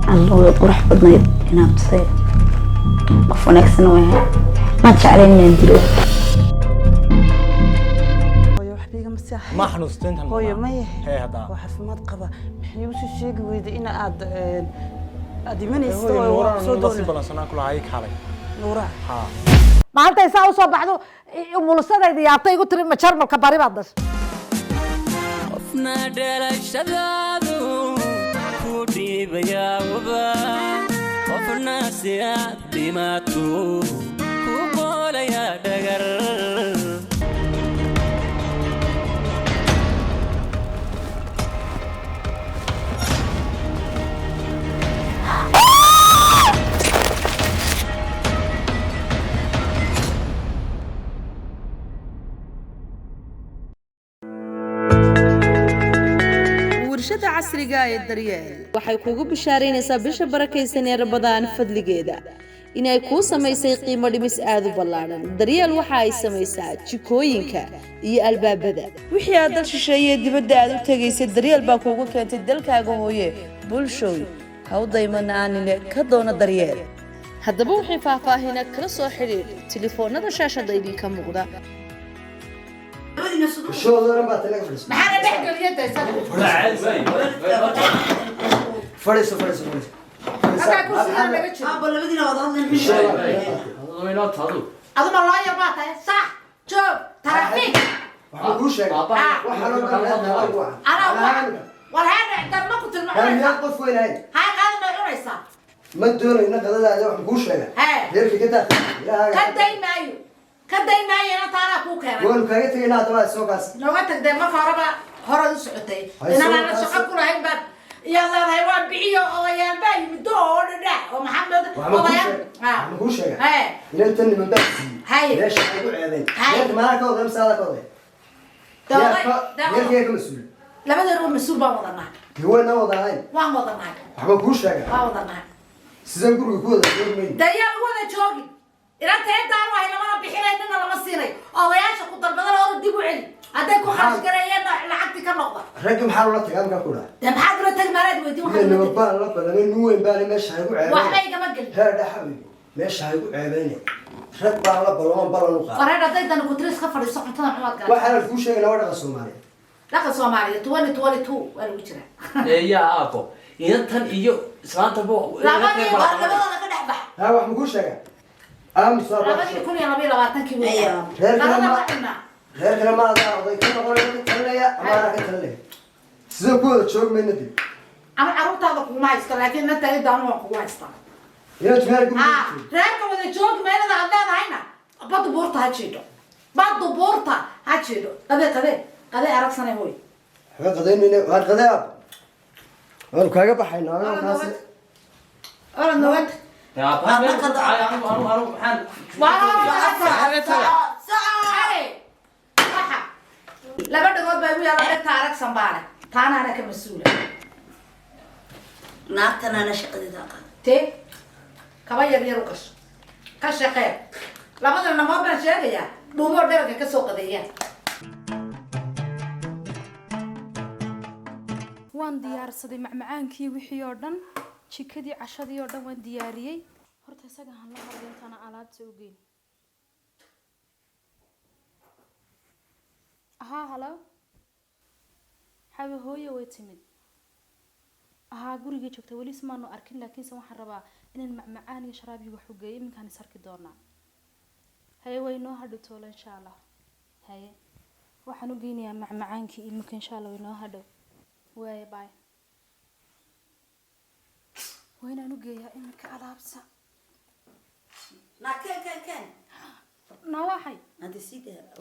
الله قرح بدنا ينام تصير عفوا أحسن وياه ما تشعرين من دلو ما حنوستين هو ما هي هذا وحفمات قبا محيوش الشيء ويد إن عاد من هو يستوي نورا وصود نصيب بلانسنا كل هاي حالي نورا ها ما أنت يساوي صباحه مولسنا إذا يعطي قلت لي مشار الكباري بعدش قفنا دل شدادو كودي بياوبا قفنا سياد بماتو كوبول يا دغر warshada casriga ee daryeel waxay kugu bishaaraynaysaa bisha barakaysan ee Ramadaan fadligeeda inay ku samaysay qiimo dhimis aad u ballaaran daryeel waxa ay samaysaa jikooyinka iyo albaabada wixii aad dal shisheeye dibadda aad u tagaysay daryeel baa kugu keentay dalkaaga hooye bulshooy hawdayman aanine ka doona daryeel haddaba wixii faahfaahin kala soo xiriir telefoonada shaashada idinka muuqda شو هذا ما تلاقي معنا نحكي اليد فريس أظن الله يبغى صح شوف ترافيك أنا والهذا عندما ما كنت المعلم يقف وين هاي هذا ما يقول صح ما تدور إنك هذا وحكوش هذا غير في كده كداي معي أنا ترى كوكا قول كايت هنا تبع سوقاس لغتك ده ما فاربا هرد سعودي أنا شقق كل هاي بعد يلا هاي وابعيه أو يا باي مدور ده ومحمد وحكوش هذا إذا أنت اللي من بس ليش أقول عذين ليش ما كود مسألة كود ده كيف مسؤول لا بدر هو مسؤول بوضعنا هو أنا وضعين وان وضعنا حكوش هذا وضعنا سيزن كل كود ده يا هو ده جوجي إذا تهدى الله لما بحيرة إننا لما صيني أو ياشا كنت البدل أو الدبو علي هذاكو خارج كريان لعبتي كنقطة رقم حالة تقام كلها ده محاضرة تجمعات ودي لأنه بان ربنا لأنه نوين بالي مش هيقول عيبين وحبايك مقل هذا حبيبي مش هيقول عيبين رد بان ربنا وان بلا نقاط ورهذا ضد أنا كنت ريس خفر الصحة تنا حماد قال وحنا الفوش شيء نورد الصومالي لا الصومالي توالي تو ولا وجرة يا أبو إنتن إيو سلامة بو لا ما دي ولا كده بح ها واحد مقول شيء أم صار لا ما دي كل يوم بيلا باتن كيلو غير كلام ما هذا ضيق كم قول كتلنا يا ما كتلنا سكوت تشوف من ندي أنا عروت هذا كوما يست لكن أنت إذا أنا كوما يست يا تمارك رأيك وده جوج ما أنا عندنا هنا بعد بورتا هتشيله بعد بورتا هتشيله كذا أرك سنة هوي هذا قديم هذا قديم أنا كاجا بحين أنا خلاص أنا نوت يا بابا أنا حن لما تقول بيبي يلا تارك سنبالة تانا أنا كمسؤولة ناقتنا أنا شقدي داقة تي كما يبيروكش كشقة لما تقول نما بنشأ يا بومور ده كسوق ده waan diyaarsaday macmacaankii wixii oo dhan jikadii cashadii oo dhan waan diyaariyay horta isaga han la horday intana alaabta u geyn halo xawe hooyo way timid guriga joogta wali ismaanu arkin laakiin waxaan rabaa inaan macmacaan iyo sharaab iyo wax u geeyo minkaan is arki doonaa haye way noo hadho toolo insha Allah haye waxaan u geynayaa macmacaankii iyo minkaan insha Allah way noo hadho واي باي وين أنا جاية إنك ألابسة لا كان نواحي أنت سيدة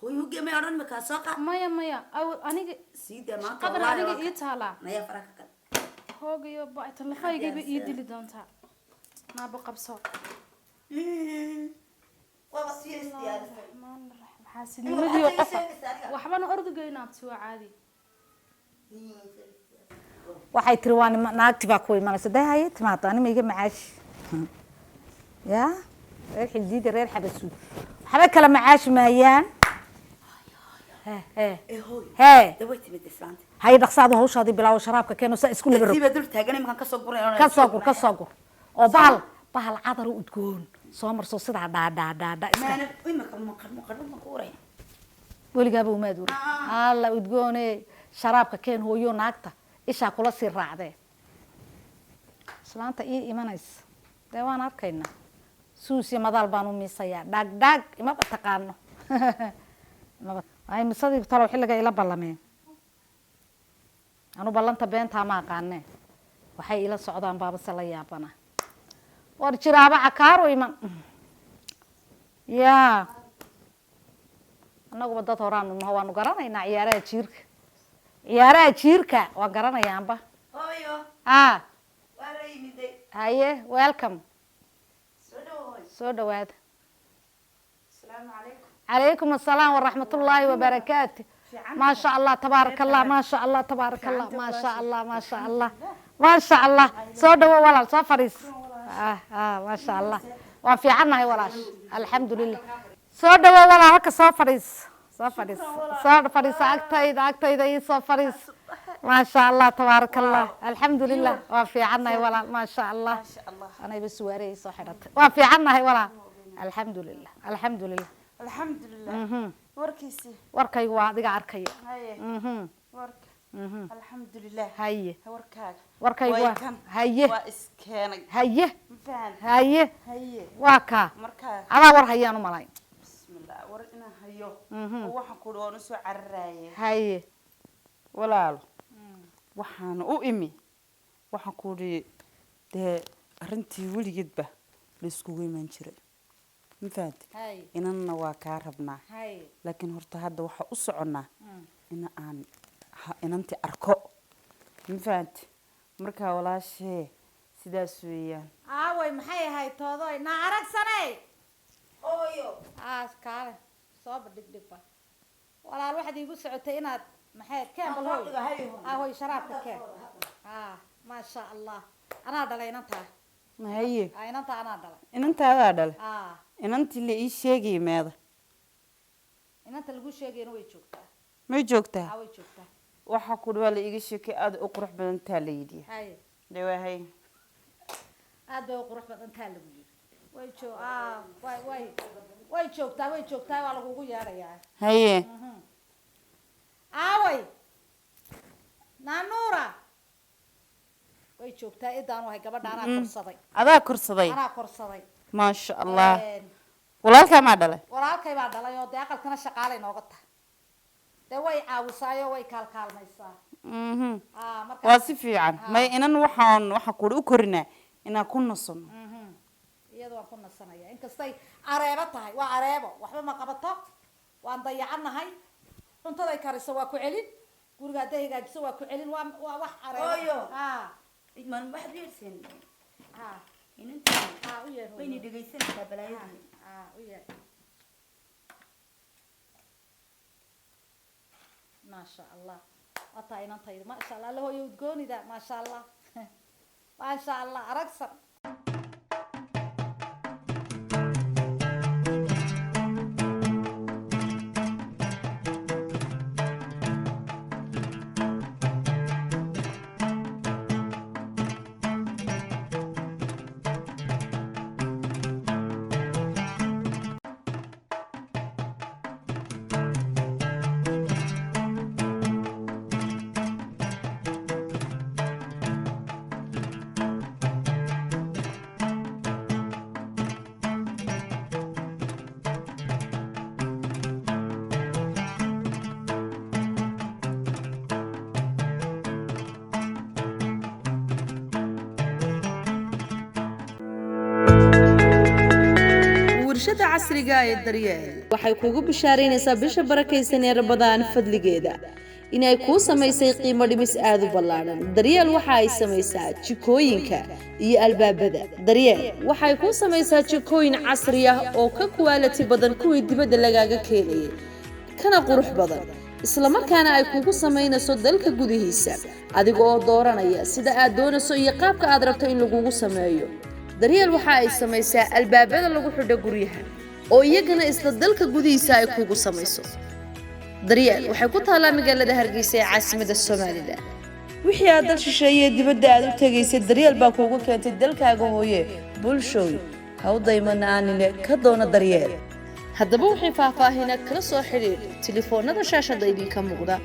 هو جميع رن مكاسقة مايا أو أنا سيدة ما قبل أنا جيت على مايا فرقك هو جاي بقى تلفاي جاي بيدي اللي دونتها ما بقى بصوت وبصير استيادة الرحمن الرحيم حاسين مدي وقفة وحبنا أرض جاينا بتسوى عادي waxay tiri waan naagti baa ku imanaysa dahaye timaado anima iga macaash ya reer xildiida reer xabasuud waxba kala macaash maayaan hee daway timid islaanta hay dhaqsaadu hawshaadii bilaawo sharaabka keeno saa isku laba rog tiiba dul taagan imankan kasoo guray ka soo gur oo bahal cadar u udgoon soo marso sidaa dhaadhaadhaadha iska maana imaka maqan kuuray weligaaba uma aduuri alla udgoone sharaabka keen hooyo naagta ishaa kula sii raacdee islaanta ii imanaysa dee waan arkaynaa suus iyo madaal baan u miisayaa dhaagdhaag imaba taqaano ay misadii talow xilliga ila ballameen anu ballanta beentaa ma aqaanee waxay ila socdaan baabase la yaabana war jiraaba cakaaro iman yaa annaguba dad horaanu naho waanu garanaynaa ciyaaraha jiirka waan garanayaanba hooyo waa la yimiday haye welcome soo dhawaada asalaamu calaykum عليكم السلام ورحمة الله وبركاته ما شاء الله تبارك الله ما شاء الله تبارك الله ما شاء الله ما شاء الله ما شاء الله سودوا ولا سفريس ما شاء الله وفي عنا هي ولا الحمد لله سودوا ولا هك سفريس أكتايد سفريس ما شاء الله تبارك الله الحمد لله وفي عنا هي ولا ما شاء الله أنا بسواري صحرت وفي عنا هي ولا الحمد لله الحمد لله الحمد لله وركيسي warkaygu waa adiga arkaya ورك الحمد لله haye وركاك warkaygu waa haye waa iskeenay haye faan haye haye waa ka markaa adaa war hayaan u malay bismillah war ina hayo waxaan ku dhaw soo cararaayay haye walaal waxaan u imi waxaan ku dhii arintii weligeedba la isku iman jiray مفهمت إننا وكاربنا لكن هرت هذا وح أسعنا إن أنت أركو مفهمت مركا ولا شيء سدا سويا way maxay ahayd toodoy na aragsanay hooyo kale soo dhigdhigba walaal waxaad iigu socotay inaad maxay keen bal hooy sharaabka keen ma sha Allah ana dhalay inanta هي inanta ana dhalay inanta hada dhalay inantii la ii sheegay meeda inanta lagu sheegayna way joogtaa ma joogtaa way joogtaa waxa ku dhaw la iga sheekay aad u qurux badan taa la yidhi dhawahay aad bay u qurux badan taa lagu yidhi way joogtaa waa lagugu yeerayaa haye aaway nanuura way joogtaa idaan wahay gabadha adaa korsaday anaa korsaday ما شاء الله walaalkay ma dhalay walaalkay baa dhalay oo aqalkana shaqaalay nooga tahay way caawisaayo way kaalkaalmaysaa waa si fiican may inan waxa ku u korinaa ina ku nasano iyadoo aan ku nasanaya inkastay areebo tahay waa areebo waxba ma qabato waan dayacanahay cuntaday kariso waa ku celin guriga haday hagaajiso waa ku celin waa wax areebo man waxaad yeelsen inanta u yeer wayna dhageysanaysaa balaayadii u yeer ما شاء الله أطا إنتي ما شاء الله هو يودقوني ده ما شاء الله ما شاء الله أرقص warshada casriga ee daryeel waxay kugu bishaaraynaysaa bisha barakaysan ee Ramadaan fadligeeda inay ku samaysay qiimo dhimis aad u ballaaran. daryeel waxa ay samaysaa jikooyinka iyo albaabada. daryeel waxay ku samaysaa jikooyin casri ah oo ka quality badan kuwii dibadda lagaaga keenayay kana qurux badan isla markaana ay kugu samaynayso dalka gudihiisa adiga oo dooranaya sida aad doonayso iyo qaabka aad rabto in lagugu sameeyo. daryeel waxa ay samaysaa albaabada lagu xidho guryaha oo iyagana isla dalka gudihiisa ay kugu samayso. daryeel waxay ku taallaa magaalada hargeysa ee caasimadda somalilan wixii aad dal shisheeye dibadda aad u tegaysay daryeel baa kuugu keentay dalkaaga hooye bulshooy ha u daymana aanine ka doona daryeel haddaba wixii faahfaahina kala soo xidhiir tilifoonnada shaashadda idinka muuqda